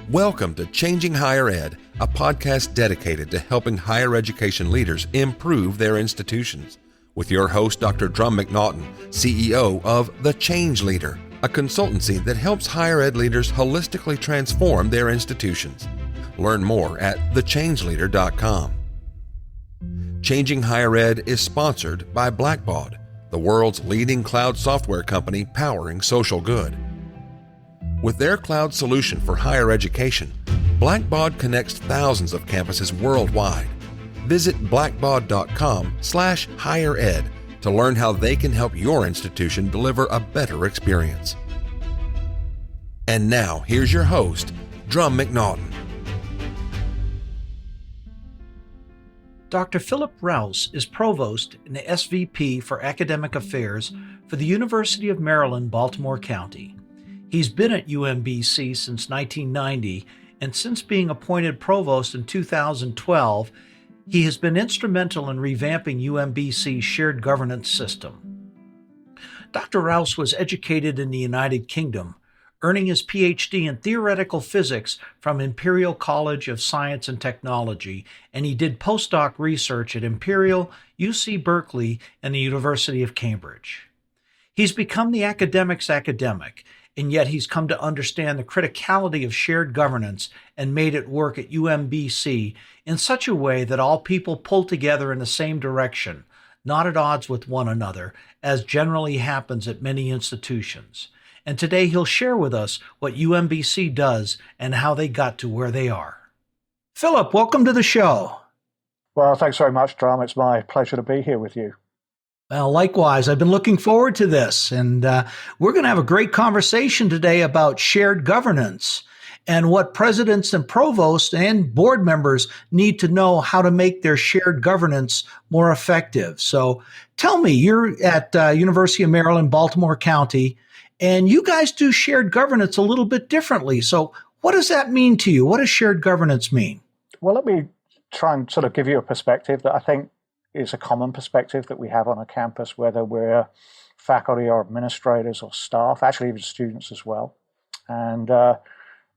Welcome to Changing Higher Ed, a podcast dedicated to helping higher education leaders improve their institutions. With your host, Dr. Drum McNaughton, CEO of The Change Leader, a consultancy that helps higher ed leaders holistically transform their institutions. Learn more at thechangeleader.com. Changing Higher Ed is sponsored by Blackbaud, the world's leading cloud software company powering social good. With their cloud solution for higher education, Blackbaud connects thousands of campuses worldwide. Visit blackbaud.com/highered to learn how they can help your institution deliver a better experience. And now, here's your host, Drum McNaughton. Dr. Philip Rous is Provost and SVP for Academic Affairs for the University of Maryland, Baltimore County. He's been at UMBC since 1990, and since being appointed Provost in 2012, he has been instrumental in revamping UMBC's shared governance system. Dr. Rous was educated in the United Kingdom, earning his PhD in theoretical physics from Imperial College of Science and Technology, and he did postdoc research at Imperial, UC Berkeley, and the University of Cambridge. He's become the academic's academic, and yet he's come to understand the criticality of shared governance and made it work at UMBC in such a way that all people pull together in the same direction, not at odds with one another, as generally happens at many institutions. And today he'll share with us what UMBC does and how they got to where they are. Philip, welcome to the show. Well, thanks very much, Drum. It's my pleasure to be here with you. Well, likewise, I've been looking forward to this, and we're going to have a great conversation today about shared governance and what presidents and provosts and board members need to know how to make their shared governance more effective. So tell me, you're at University of Maryland, Baltimore County, and you guys do shared governance a little bit differently. So what does that mean to you? What does shared governance mean? Well, let me try and sort of give you a perspective that I think is a common perspective that we have on a campus, whether we're faculty or administrators or staff, actually even students as well. And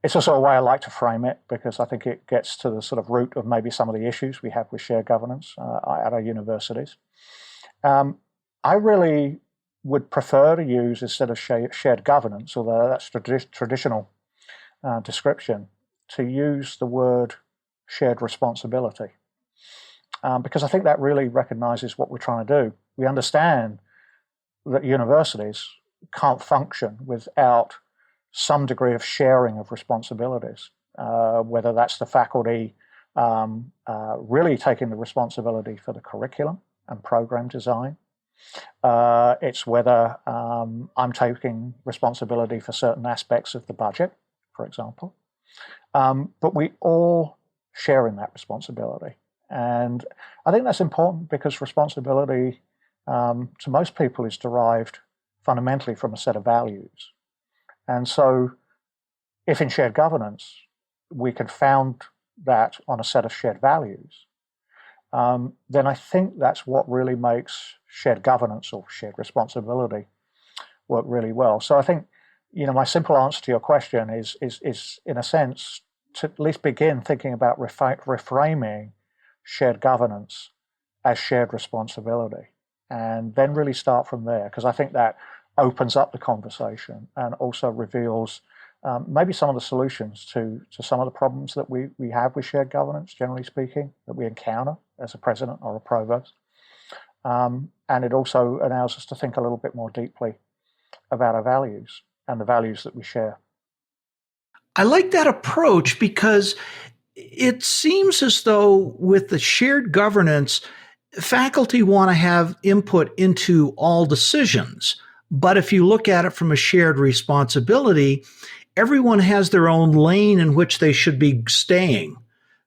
it's also a way I like to frame it because I think it gets to the sort of root of maybe some of the issues we have with shared governance at our universities. I really would prefer to use, instead of shared governance, although that's traditional description, to use the word shared responsibility. Because I think that really recognizes what we're trying to do. We understand that universities can't function without some degree of sharing of responsibilities, whether that's the faculty really taking the responsibility for the curriculum and program design. It's whether I'm taking responsibility for certain aspects of the budget, for example. But we all share in that responsibility. And I think that's important because responsibility to most people is derived fundamentally from a set of values. And so if in shared governance we can found that on a set of shared values, then I think that's what really makes shared governance or shared responsibility work really well. So I think, my simple answer to your question is in a sense to at least begin thinking about reframing shared governance as shared responsibility, and then really start from there, because I think that opens up the conversation and also reveals maybe some of the solutions to some of the problems that we have with shared governance, generally speaking, that we encounter as a president or a provost. And it also allows us to think a little bit more deeply about our values and the values that we share. I like that approach because it seems as though with the shared governance, faculty want to have input into all decisions. But if you look at it from a shared responsibility, everyone has their own lane in which they should be staying.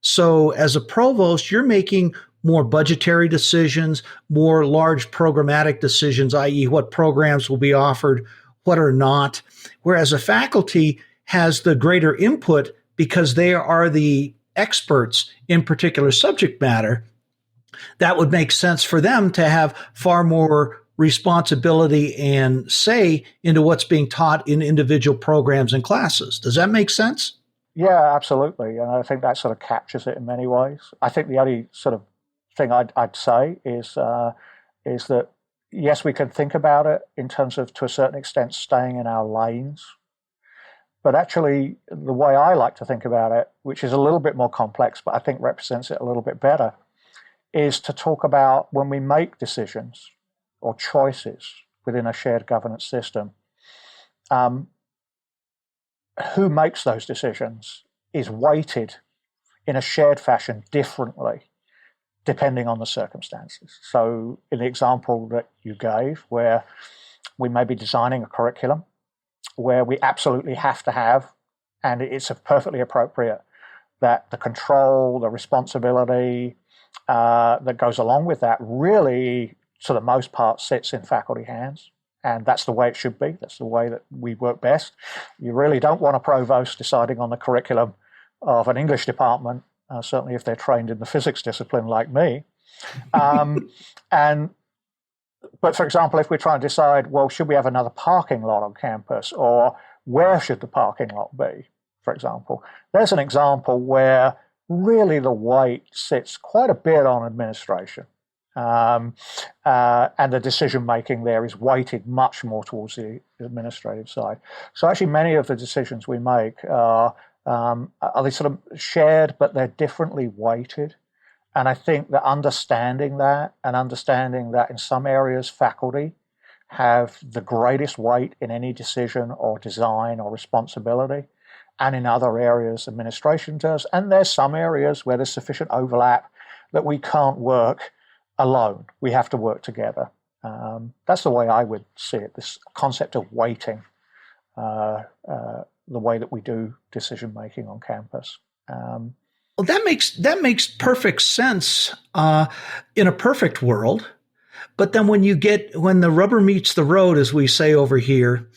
So as a provost, you're making more budgetary decisions, more large programmatic decisions, i.e. what programs will be offered, what are not, whereas a faculty has the greater input because they are the experts in particular subject matter. That would make sense for them to have far more responsibility and say into what's being taught in individual programs and classes. Does that make sense? Yeah, absolutely. And I think that sort of captures it in many ways. I think the only sort of thing I'd say is that, yes, we can think about it in terms of, to a certain extent, staying in our lanes. But actually, the way I like to think about it, which is a little bit more complex, but I think represents it a little bit better, is to talk about when we make decisions or choices within a shared governance system, who makes those decisions is weighted in a shared fashion differently depending on the circumstances. So in the example that you gave, where we may be designing a curriculum where we absolutely have to have, and it's perfectly appropriate, that the control, the responsibility that goes along with that really, for the most part, sits in faculty hands. And that's the way it should be. That's the way that we work best. You really don't want a provost deciding on the curriculum of an English department, certainly if they're trained in the physics discipline like me. But for example, if we're trying to decide, well, should we have another parking lot on campus, or where should the parking lot be, for example, there's an example where really the weight sits quite a bit on administration. And the decision-making there is weighted much more towards the administrative side. So actually many of the decisions we make are they sort of shared, but they're differently weighted. And I think that understanding that in some areas faculty have the greatest weight in any decision or design or responsibility, and in other areas administration does. And there's some areas where there's sufficient overlap that we can't work alone. We have to work together. That's the way I would see it, this concept of weighting the way that we do decision-making on campus. Well, that makes perfect sense in a perfect world. But then when the rubber meets the road, as we say over here,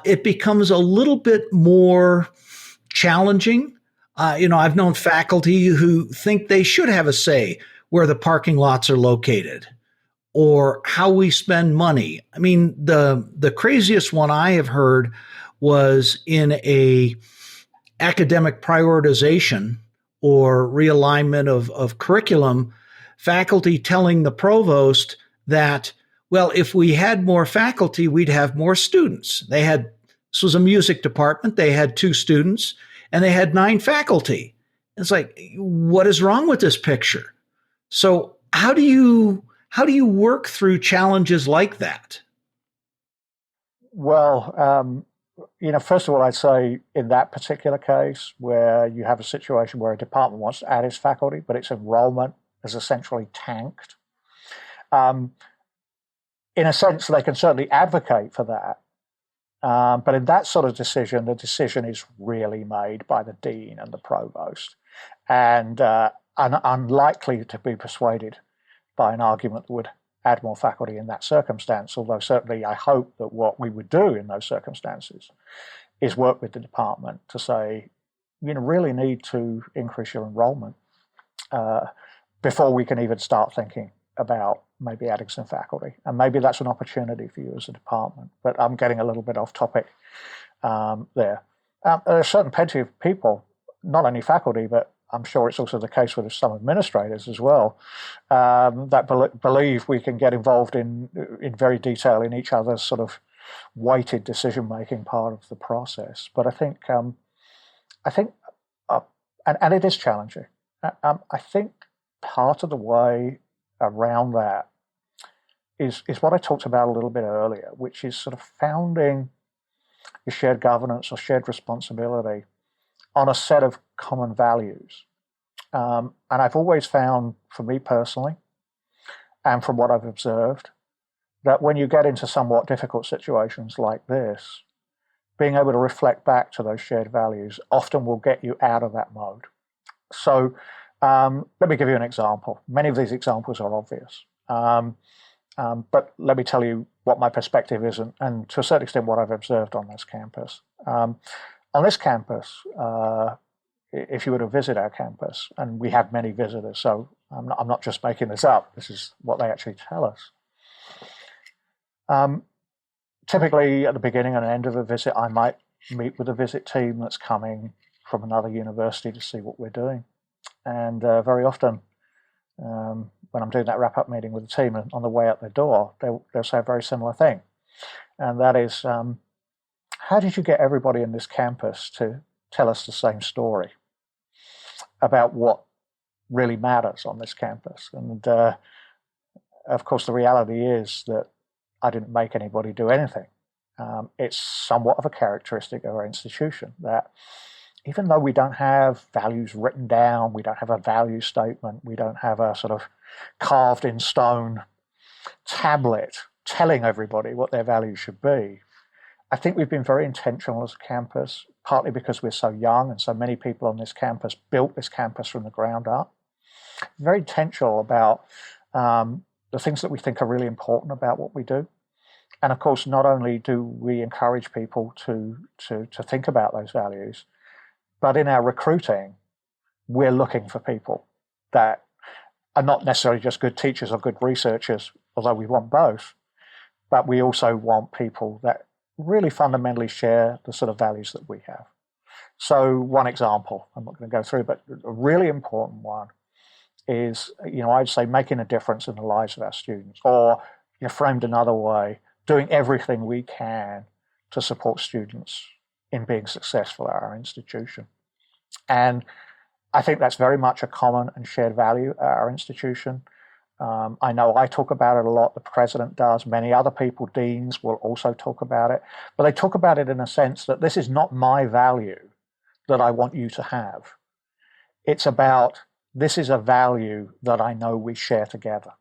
it becomes a little bit more challenging. I've known faculty who think they should have a say where the parking lots are located or how we spend money. I mean, the craziest one I have heard was in a academic prioritization or realignment of curriculum, faculty telling the provost that, well, if we had more faculty, we'd have more students. This was a music department. They had 2 students and they had 9 faculty. It's like, what is wrong with this picture? So how do you work through challenges like that? Well, first of all, I'd say in that particular case where you have a situation where a department wants to add its faculty, but its enrollment is essentially tanked. In a sense, they can certainly advocate for that. But in that sort of decision, the decision is really made by the dean and the provost, and unlikely to be persuaded by an argument that would add more faculty in that circumstance, although certainly I hope that what we would do in those circumstances is work with the department to say, really need to increase your enrollment before we can even start thinking about maybe adding some faculty. And maybe that's an opportunity for you as a department. But I'm getting a little bit off topic there. There are certain plenty of people, not only faculty, but I'm sure it's also the case with some administrators as well, that believe we can get involved in very detail in each other's sort of weighted decision-making part of the process. But I think and it is challenging. I think part of the way around that is what I talked about a little bit earlier, which is sort of founding your shared governance or shared responsibility on a set of common values. And I've always found, for me personally, and from what I've observed, that when you get into somewhat difficult situations like this, being able to reflect back to those shared values often will get you out of that mode. So let me give you an example. Many of these examples are obvious. But let me tell you what my perspective is and to a certain extent what I've observed on this campus. On this campus, if you were to visit our campus, and we have many visitors, so I'm not just making this up, this is what they actually tell us. Um, Typically, at the beginning and end of a visit, I might meet with a visit team that's coming from another university to see what we're doing. And very often, when I'm doing that wrap-up meeting with the team, and on the way out the door, they'll say a very similar thing. And that is, how did you get everybody in this campus to tell us the same story about what really matters on this campus? And of course, the reality is that I didn't make anybody do anything. It's somewhat of a characteristic of our institution that even though we don't have values written down, we don't have a value statement, we don't have a sort of carved in stone tablet telling everybody what their values should be, I think we've been very intentional as a campus, partly because we're so young and so many people on this campus built this campus from the ground up. Very intentional about the things that we think are really important about what we do. And of course, not only do we encourage people to think about those values, but in our recruiting, we're looking for people that are not necessarily just good teachers or good researchers, although we want both, but we also want people that really fundamentally share the sort of values that we have. So one example, I'm not going to go through, but a really important one is, I'd say making a difference in the lives of our students, or framed another way, doing everything we can to support students in being successful at our institution. And I think that's very much a common and shared value at our institution. I know I talk about it a lot, the president does, many other people, deans, will also talk about it, but they talk about it in a sense that this is not my value that I want you to have. It's about, this is a value that I know we share together.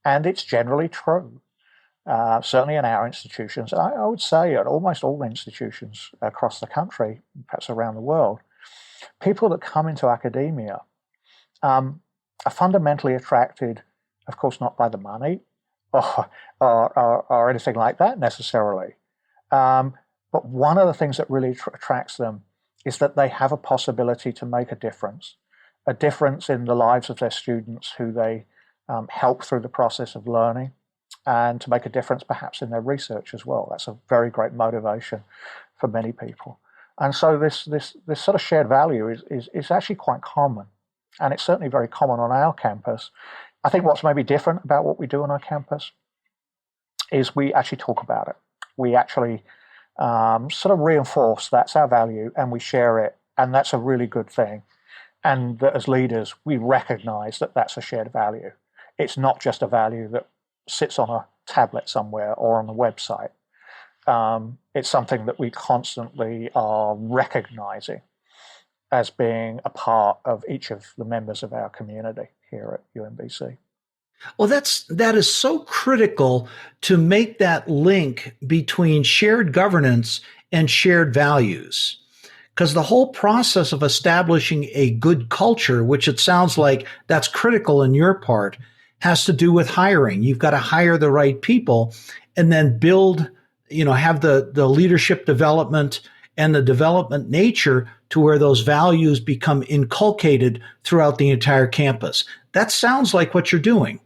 And it's generally true. Certainly in our institutions, I would say at almost all institutions across the country, perhaps around the world, people that come into academia are fundamentally attracted, of course, not by the money or anything like that necessarily. But one of the things that really attracts them is that they have a possibility to make a difference in the lives of their students who they help through the process of learning, and to make a difference perhaps in their research as well. That's a very great motivation for many people. And so this sort of shared value is actually quite common, and it's certainly very common on our campus. I think what's maybe different about what we do on our campus is we actually talk about it. We actually sort of reinforce that's our value, and we share it, and that's a really good thing. And that as leaders, we recognize that that's a shared value. It's not just a value that sits on a tablet somewhere or on a website. It's something that we constantly are recognizing as being a part of each of the members of our community here at UMBC. Well, that is so critical to make that link between shared governance and shared values. Because the whole process of establishing a good culture, which it sounds like that's critical in your part, has to do with hiring. You've got to hire the right people and then build, have the leadership development and the development nature to where those values become inculcated throughout the entire campus. That sounds like what you're doing.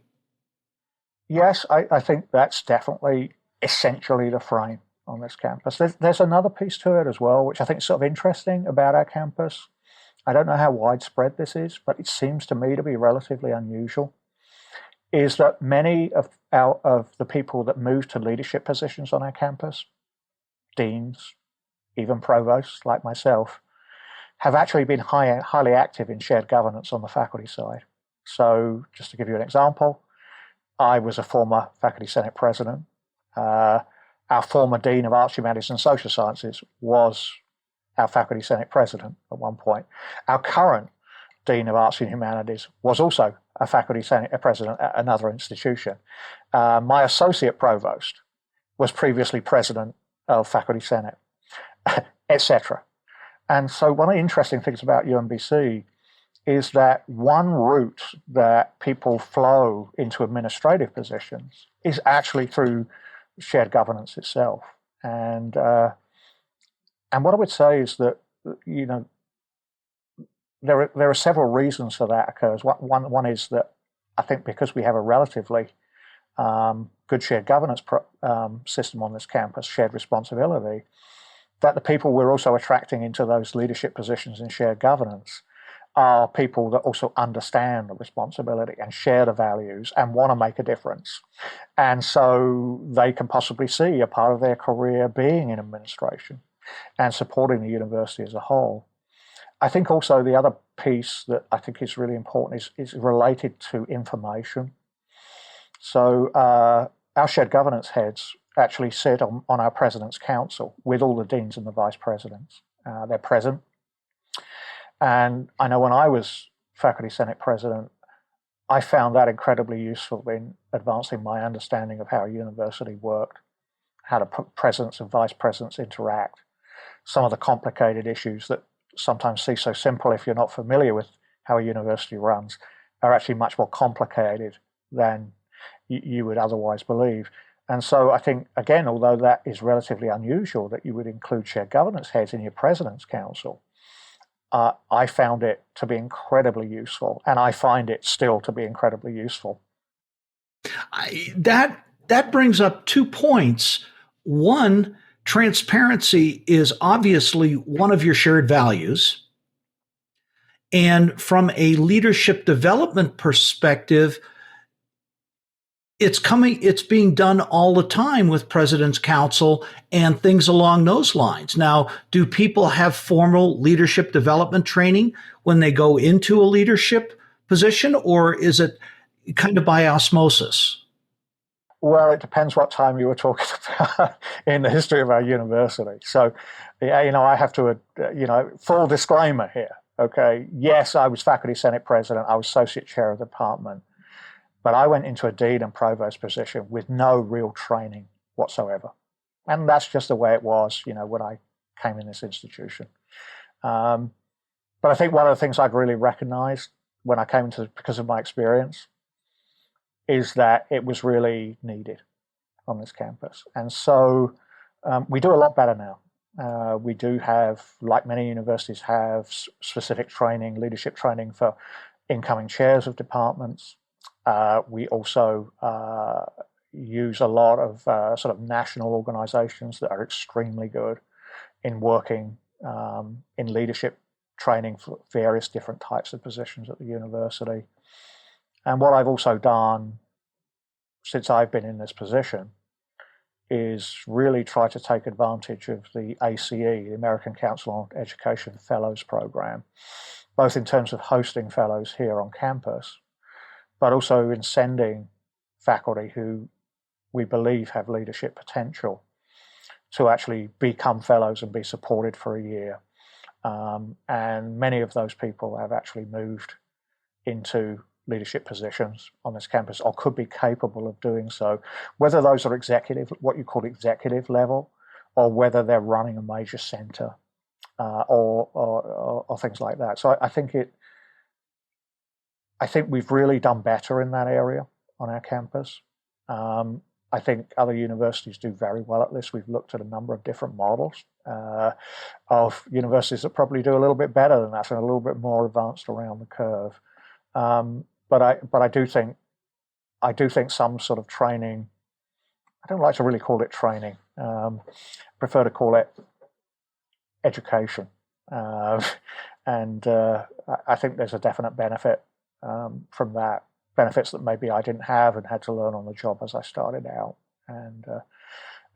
Yes, I think that's definitely essentially the frame on this campus. There's another piece to it as well, which I think is sort of interesting about our campus. I don't know how widespread this is, but it seems to me to be relatively unusual, is that many of the people that move to leadership positions on our campus, deans, even provosts like myself, have actually been highly active in shared governance on the faculty side. So just to give you an example, I was a former faculty senate president. Our former Dean of Arts, Humanities and Social Sciences was our faculty senate president at one point. Our current Dean of Arts and Humanities was also a faculty senate president at another institution. My associate provost was previously president of faculty senate, etc. And so one of the interesting things about UMBC is that one route that people flow into administrative positions is actually through shared governance itself. And what I would say is that, there are several reasons for that occurs. One is that I think because we have a relatively good shared governance system on this campus, shared responsibility, that the people we're also attracting into those leadership positions in shared governance are people that also understand the responsibility and share the values and want to make a difference. And so they can possibly see a part of their career being in administration and supporting the university as a whole. I think also the other piece that I think is really important is related to information. So our shared governance heads actually sit on our President's Council with all the deans and the vice presidents. They're present. And I know when I was Faculty Senate President, I found that incredibly useful in advancing my understanding of how a university worked, how the presidents and vice presidents interact, some of the complicated issues that sometimes seem so simple if you're not familiar with how a university runs are actually much more complicated than you would otherwise believe. And so I think, again, although that is relatively unusual that you would include shared governance heads in your President's Council, I found it to be incredibly useful, and I find it still to be incredibly useful. That brings up 2 points. One, transparency is obviously one of your shared values. And from a leadership development perspective, it's being done all the time with President's Council and things along those lines. Now, do people have formal leadership development training when they go into a leadership position, or is it kind of by osmosis? Well, it depends what time you were talking about in the history of our university. So, I have to, full disclaimer here, okay? Yes, I was Faculty Senate President. I was Associate Chair of the department. But I went into a dean and provost position with no real training whatsoever. And that's just the way it was, when I came in this institution. But I think one of the things I've really recognized when I came into, because of my experience, is that it was really needed on this campus. And so we do a lot better now. We do have, like many universities have, specific training, leadership training for incoming chairs of departments. We also use a lot of sort of national organizations that are extremely good in working in leadership training for various different types of positions at the university. And what I've also done since I've been in this position is really try to take advantage of the ACE, the American Council on Education Fellows Program, both in terms of hosting fellows here on campus, but also in sending faculty who we believe have leadership potential to actually become fellows and be supported for a year. And many of those people have actually moved into leadership positions on this campus, or could be capable of doing so, whether those are executive, what you call executive level, or whether they're running a major center, or things like that. So I think we've really done better in that area on our campus. I think other universities do very well at this. We've looked at a number of different models of universities that probably do a little bit better than that and a little bit more advanced around the curve. But I do think some sort of training, I don't like to really call it training. Prefer to call it education. And I think there's a definite benefit from that, benefits that maybe I didn't have and had to learn on the job as I started out. And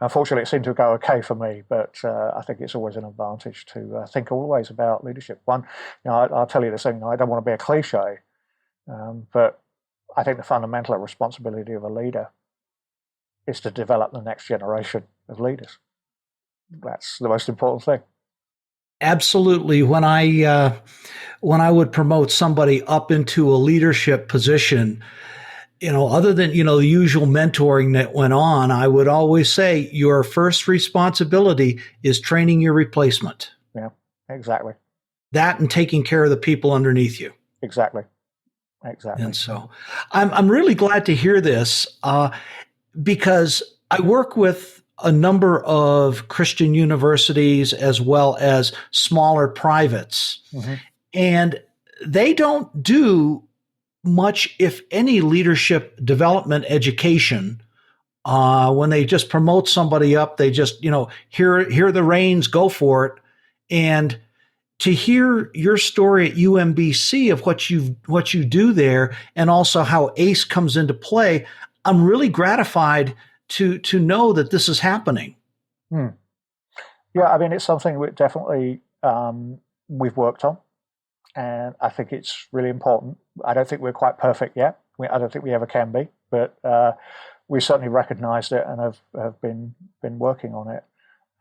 unfortunately, it seemed to go okay for me, but I think it's always an advantage to think always about leadership. One, I'll tell you this thing, I don't want to be a cliche, but I think the fundamental responsibility of a leader is to develop the next generation of leaders. That's the most important thing. Absolutely. When I would promote somebody up into a leadership position, other than, the usual mentoring that went on, I would always say your first responsibility is training your replacement. Yeah, exactly. That and taking care of the people underneath you. Exactly. And so I'm really glad to hear this because I work with a number of Christian universities as well as smaller privates. Mm-hmm. And they don't do much, if any, leadership development education When they just promote somebody up, they just, here are the reins, go for it. And to hear your story at UMBC of what you do there, and also how ACE comes into play, I'm really gratified to know that this is happening. Yeah, I mean, it's something we definitely we've worked on, and I think it's really important. I don't think we're quite perfect yet. I don't think we ever can be, but we certainly recognised it and have been working on it.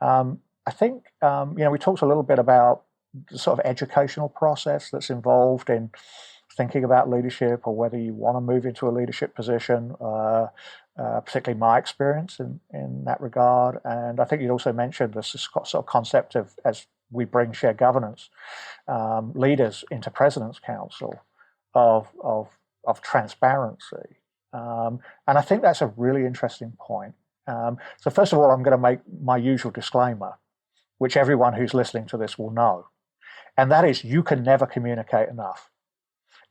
I think we talked a little bit about the sort of educational process that's involved in thinking about leadership, or whether you want to move into a leadership position. Particularly my experience in that regard, and I think you'd also mentioned this sort of concept of, as we bring shared governance leaders into President's Council, of transparency, and I think that's a really interesting point. So first of all, I'm going to make my usual disclaimer, which everyone who's listening to this will know, and that is you can never communicate enough.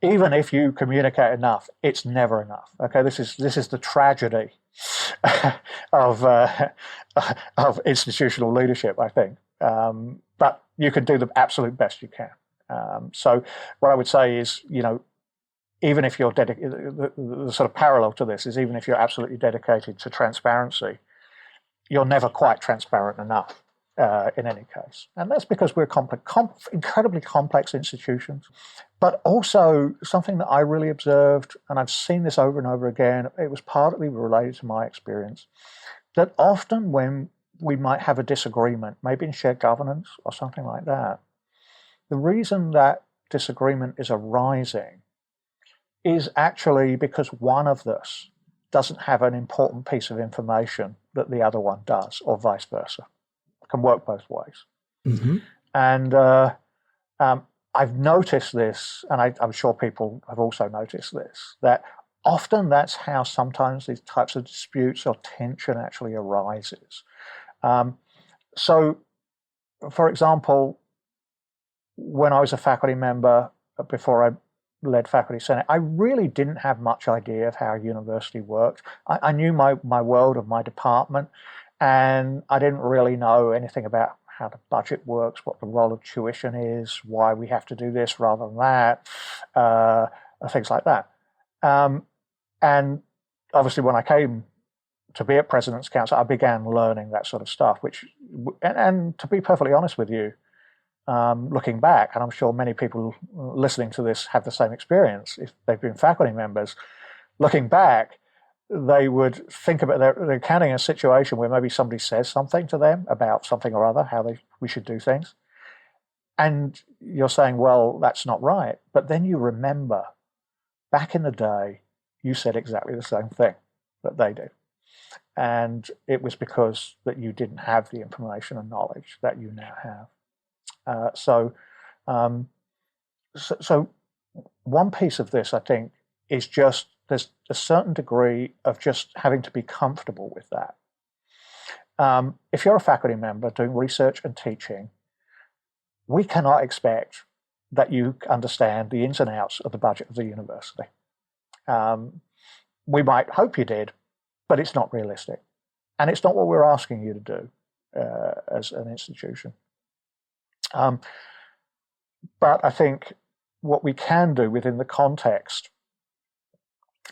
Even if you communicate enough, it's never enough. Okay, this is the tragedy of institutional leadership, I think. But you can do the absolute best you can. So what I would say is, even if you're the sort of parallel to this is, even if you're absolutely dedicated to transparency, you're never quite transparent enough. In any case. And that's because we're incredibly complex institutions. But also something that I really observed, and I've seen this over and over again, it was partly related to my experience, that often when we might have a disagreement, maybe in shared governance or something like that, the reason that disagreement is arising is actually because one of us doesn't have an important piece of information that the other one does, or vice versa. Can work both ways. Mm-hmm. And I've noticed this, and I'm sure people have also noticed this, that often that's how sometimes these types of disputes or tension actually arises. So, for example, when I was a faculty member, before I led Faculty Senate, I really didn't have much idea of how a university worked. I knew my world of my department, and I didn't really know anything about how the budget works, what the role of tuition is, why we have to do this rather than that, things like that. And obviously when I came to be at President's Council, I began learning that sort of stuff, and to be perfectly honest with you, looking back, and I'm sure many people listening to this have the same experience if they've been faculty members, looking back, they would think about they're counting a situation where maybe somebody says something to them about something or other, how we should do things. And you're saying, well, that's not right. But then you remember, back in the day, you said exactly the same thing that they did. And it was because that you didn't have the information and knowledge that you now have. So one piece of this, I think, is just there's a certain degree of just having to be comfortable with that. If you're a faculty member doing research and teaching, we cannot expect that you understand the ins and outs of the budget of the university. We might hope you did, but it's not realistic. And it's not what we're asking you to do as an institution. But I think what we can do within the context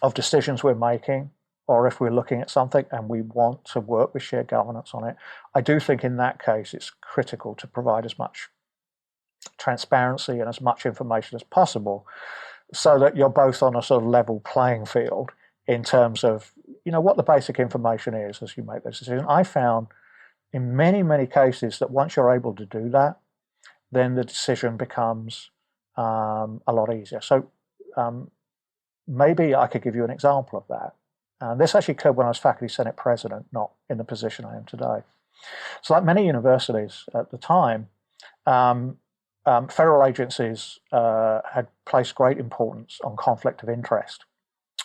of decisions we're making, or if we're looking at something and we want to work with shared governance on it, I do think in that case it's critical to provide as much transparency and as much information as possible so that you're both on a sort of level playing field in terms of, what the basic information is as you make those decisions. I found in many, many cases that once you're able to do that, then the decision becomes a lot easier. So maybe I could give you an example of that. And this actually occurred when I was Faculty Senate President, not in the position I am today. So like many universities at the time, federal agencies had placed great importance on conflict of interest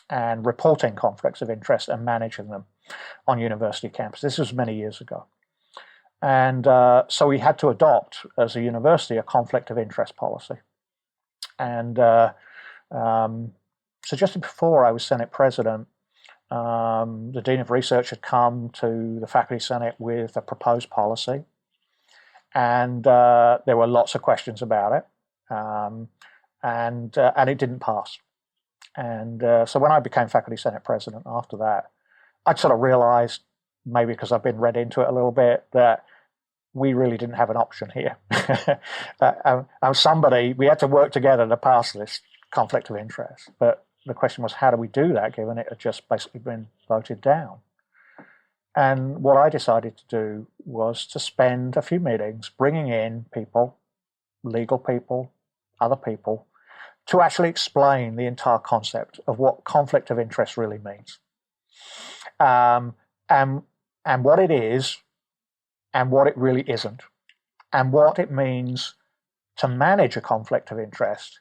and reporting conflicts of interest and managing them on university campus. This was many years ago. And so we had to adopt, as a university, a conflict of interest policy. And so just before I was Senate President, The Dean of Research had come to the Faculty Senate with a proposed policy, and there were lots of questions about it, and it didn't pass. And so when I became Faculty Senate President after that, I'd sort of realized, maybe because I've been read into it a little bit, that we really didn't have an option here. We had to work together to pass this conflict of interest. But the question was, how do we do that, given it had just basically been voted down? And what I decided to do was to spend a few meetings bringing in people, legal people, other people, to actually explain the entire concept of what conflict of interest really means, and what it is, and what it really isn't, and what it means to manage a conflict of interest,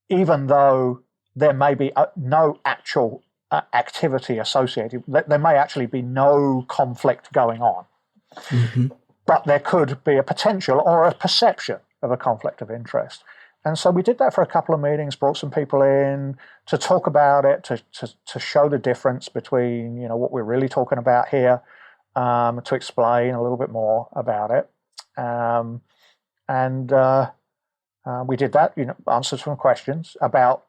even though there may be no actual activity associated. There may actually be no conflict going on, but there could be a potential or a perception of a conflict of interest. And so we did that for a couple of meetings, brought some people in to talk about it, to show the difference between, what we're really talking about here, to explain a little bit more about it. We did that, answered some questions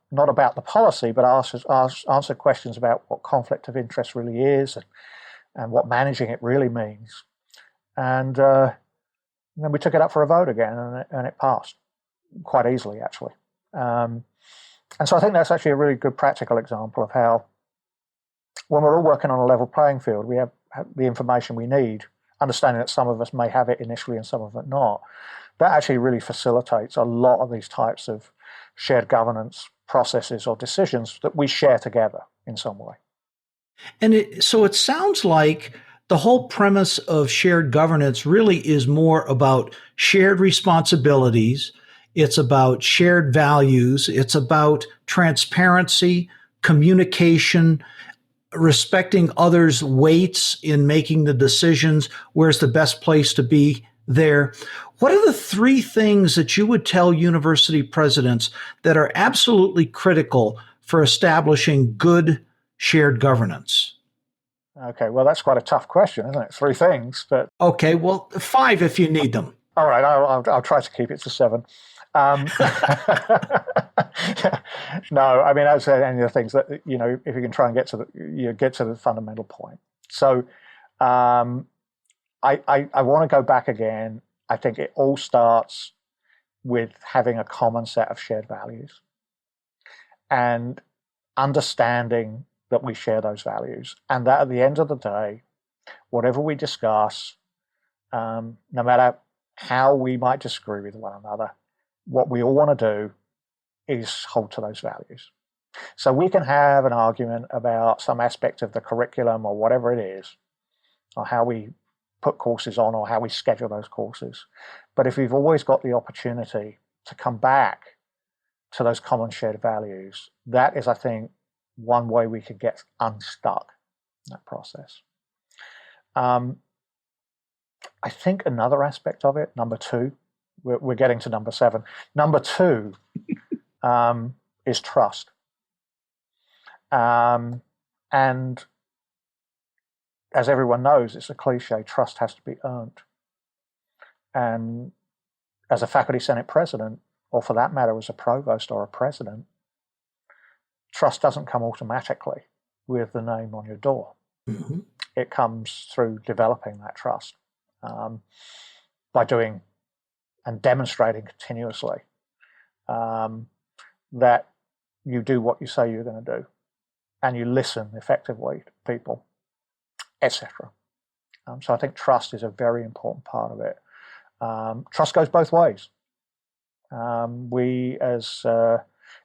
not about the policy, but answered questions about what conflict of interest really is and what managing it really means. And then we took it up for a vote again, and it passed quite easily, actually. And so I think that's actually a really good practical example of how, when we're all working on a level playing field, we have the information we need, understanding that some of us may have it initially and some of it not. That actually really facilitates a lot of these types of shared governance processes or decisions that we share together in some way. And so it sounds like the whole premise of shared governance really is more about shared responsibilities. It's about shared values. It's about transparency, communication, respecting others' weights in making the decisions, where's the best place to be there. What are the three things that you would tell university presidents that are absolutely critical for establishing good shared governance? Okay, well, that's quite a tough question, isn't it? Three things, but... Okay, well, 5 if you need them. All right, I'll try to keep it to 7. No, I mean, as any of the things that, if you can try and get to the fundamental point. So I want to go back again. I think it all starts with having a common set of shared values and understanding that we share those values, and that at the end of the day, whatever we discuss, no matter how we might disagree with one another, what we all want to do is hold to those values. So we can have an argument about some aspect of the curriculum or whatever it is, or how we put courses on or how we schedule those courses. But if we've always got the opportunity to come back to those common shared values, that is, I think, one way we could get unstuck in that process. I think another aspect of it, number 2, we're getting to number 7. Number 2 is trust. And as everyone knows, it's a cliche, trust has to be earned. And as a Faculty Senate President, or for that matter, as a provost or a president, trust doesn't come automatically with the name on your door. Mm-hmm. It comes through developing that trust by doing and demonstrating continuously that you do what you say you're going to do, and you listen effectively to people, etc. So I think trust is a very important part of it. Trust goes both ways. We as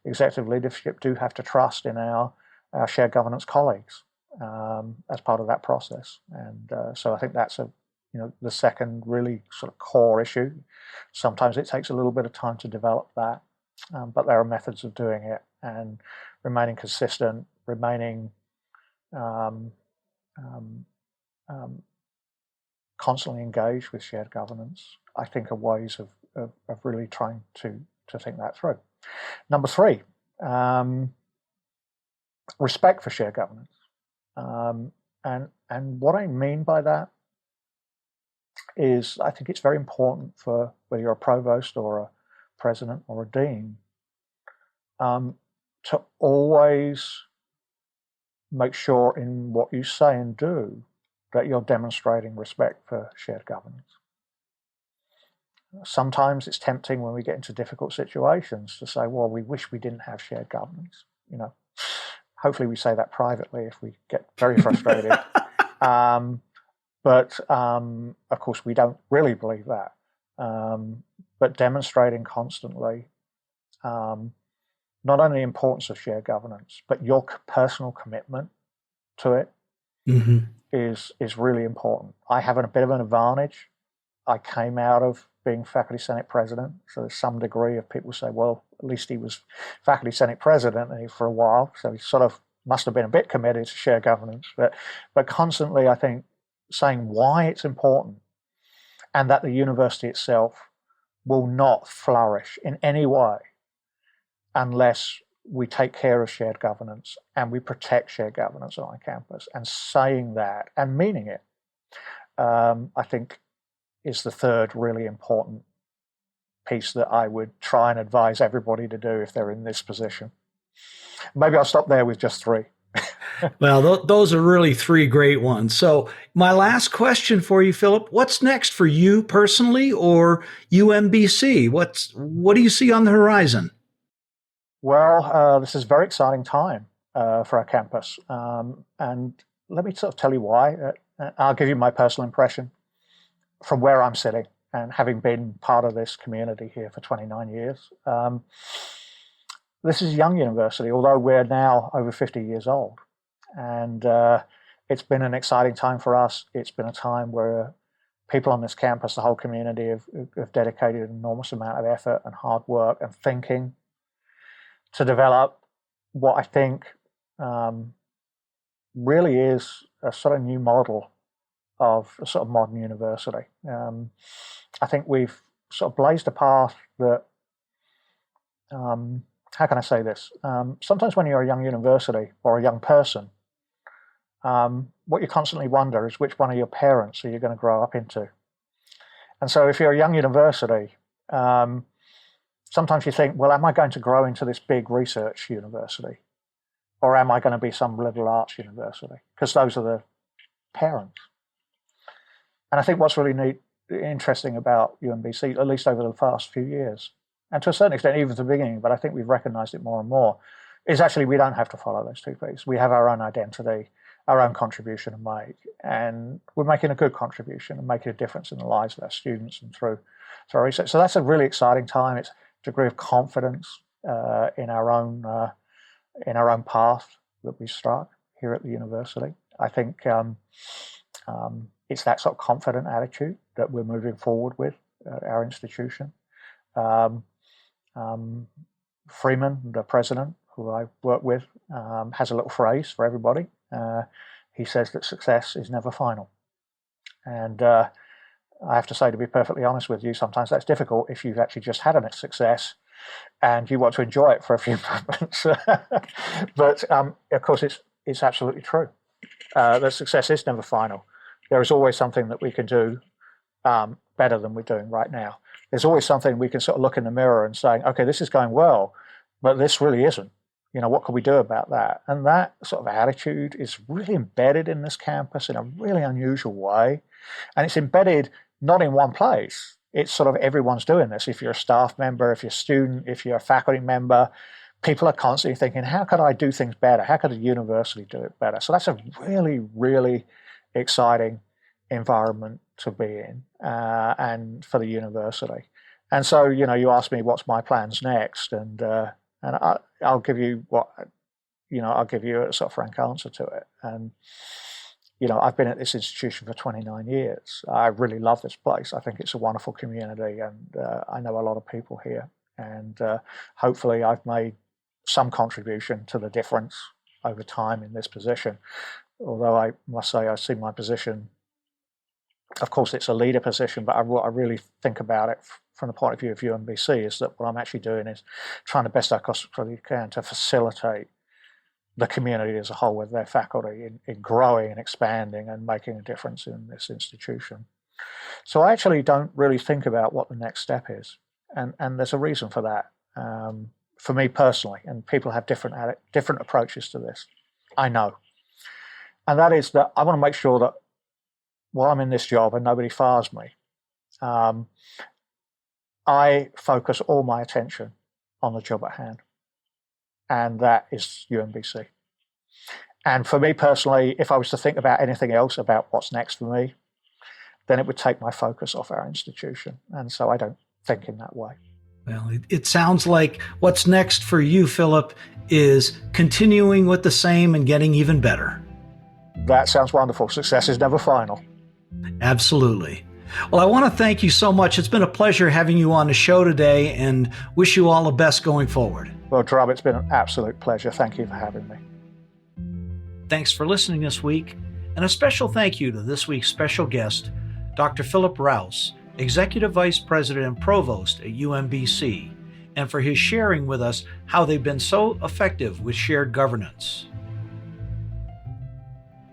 executive leadership do have to trust in our shared governance colleagues as part of that process. And so I think that's the second really sort of core issue. Sometimes it takes a little bit of time to develop that, but there are methods of doing it, and remaining consistent, remaining constantly engaged with shared governance, I think are ways of really trying to think that through. Number 3, respect for shared governance. And what I mean by that is I think it's very important for whether you're a provost or a president or a dean to always make sure in what you say and do that you're demonstrating respect for shared governance. Sometimes it's tempting when we get into difficult situations to say, well, we wish we didn't have shared governance. Hopefully we say that privately if we get very frustrated. But of course, we don't really believe that. But demonstrating constantly not only the importance of shared governance, but your personal commitment to it is really important. I have a bit of an advantage. I came out of being Faculty Senate President, so there's some degree of people say, well, at least he was Faculty Senate President for a while, so he sort of must have been a bit committed to shared governance. But constantly, I think, saying why it's important and that the university itself will not flourish in any way unless we take care of shared governance and we protect shared governance on our campus. And saying that and meaning it, I think, is the third really important piece that I would try and advise everybody to do if they're in this position. Maybe I'll stop there with just three. Well, those are really three great ones. So my last question for you, Philip, what's next for you personally or UMBC? What do you see on the horizon? Well, this is a very exciting time for our campus. And let me sort of tell you why. I'll give you my personal impression from where I'm sitting and having been part of this community here for 29 years. This is a young university, although we're now over 50 years old. And it's been an exciting time for us. It's been a time where people on this campus, the whole community, have dedicated an enormous amount of effort and hard work and thinking to develop what I think really is a sort of new model of a sort of modern university. I think we've sort of blazed a path that, how can I say this? Sometimes when you're a young university or a young person, what you constantly wonder is which one of your parents are you going to grow up into? And so if you're a young university, sometimes you think, well, am I going to grow into this big research university? Or am I going to be some liberal arts university? Because those are the parents. And I think what's really interesting about UMBC, at least over the past few years, and to a certain extent, even at the beginning, but I think we've recognized it more and more, is actually we don't have to follow those two pieces. We have our own identity, our own contribution to make, and we're making a good contribution and making a difference in the lives of our students and through our research. So that's a really exciting time. It's a degree of confidence in our own path that we struck here at the university. I think it's that sort of confident attitude that we're moving forward with at our institution. Freeman, the president, who I work with, has a little phrase for everybody. He says that success is never final. And I have to say, to be perfectly honest with you, sometimes that's difficult if you've actually just had a success and you want to enjoy it for a few moments. But of course, it's absolutely true. That success is never final. There is always something that we can do better than we're doing right now. There's always something we can sort of look in the mirror and say, okay, this is going well, but this really isn't. What can we do about that? And that sort of attitude is really embedded in this campus in a really unusual way. And it's embedded not in one place. It's sort of everyone's doing this. If you're a staff member, if you're a student, if you're a faculty member, people are constantly thinking, how could I do things better? How could the university do it better? So that's a really, really exciting environment to be in and for the university. And so, you asked me what's my plans next, and I'll give you I'll give you a sort of frank answer to it. And I've been at this institution for 29 years. I really love this place. I think it's a wonderful community, and I know a lot of people here. And hopefully I've made some contribution to the difference over time in this position. Although I must say I see my position, of course it's a leader position, but what I really think about it from the point of view of UMBC is that what I'm actually doing is trying the best I possibly can to facilitate the community as a whole, with their faculty, in growing and expanding and making a difference in this institution. So I actually don't really think about what the next step is. And there's a reason for that, for me personally, and people have different approaches to this, I know. And that is that I want to make sure that while I'm in this job and nobody fires me, I focus all my attention on the job at hand. And that is UMBC. And for me personally, if I was to think about anything else about what's next for me, then it would take my focus off our institution. And so I don't think in that way. Well, it sounds like what's next for you, Philip, is continuing with the same and getting even better. That sounds wonderful. Success is never final. Absolutely. Well, I want to thank you so much. It's been a pleasure having you on the show today, and wish you all the best going forward. Well, Drum, it's been an absolute pleasure. Thank you for having me. Thanks for listening this week, and a special thank you to this week's special guest, Dr. Philip Rous, Executive Vice President and Provost at UMBC, and for his sharing with us how they've been so effective with shared governance.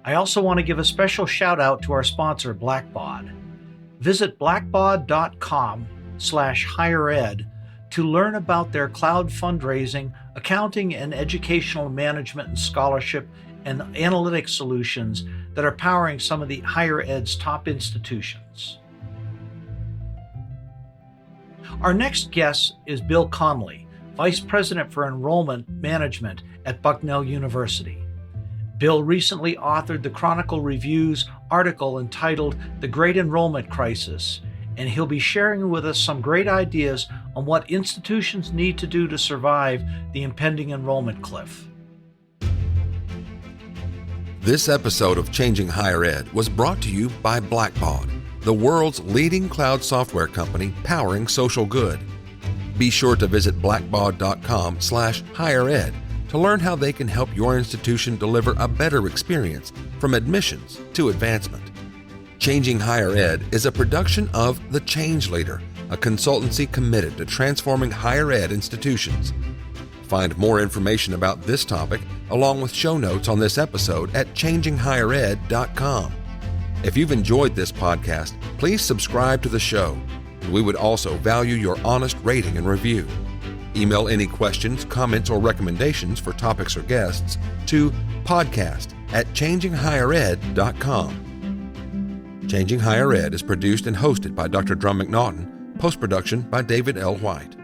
I also want to give a special shout out to our sponsor, Blackbaud. Visit blackbaud.com/highered to learn about their cloud fundraising, accounting and educational management and scholarship and analytic solutions that are powering some of the higher ed's top institutions. Our next guest is Bill Conley, Vice President for Enrollment Management at Bucknell University. Bill recently authored the Chronicle Review's article entitled The Great Enrollment Crisis, and he'll be sharing with us some great ideas on what institutions need to do to survive the impending enrollment cliff. This episode of Changing Higher Ed was brought to you by Blackbaud, the world's leading cloud software company powering social good. Be sure to visit blackbaud.com/highered to learn how they can help your institution deliver a better experience from admissions to advancement. Changing Higher Ed is a production of The Change Leader, a consultancy committed to transforming higher ed institutions. Find more information about this topic, along with show notes on this episode at changinghighered.com. If you've enjoyed this podcast, please subscribe to the show. We would also value your honest rating and review. Email any questions, comments, or recommendations for topics or guests to podcast@changinghighered.com. Changing Higher Ed is produced and hosted by Dr. Drum McNaughton, post-production by David L. White.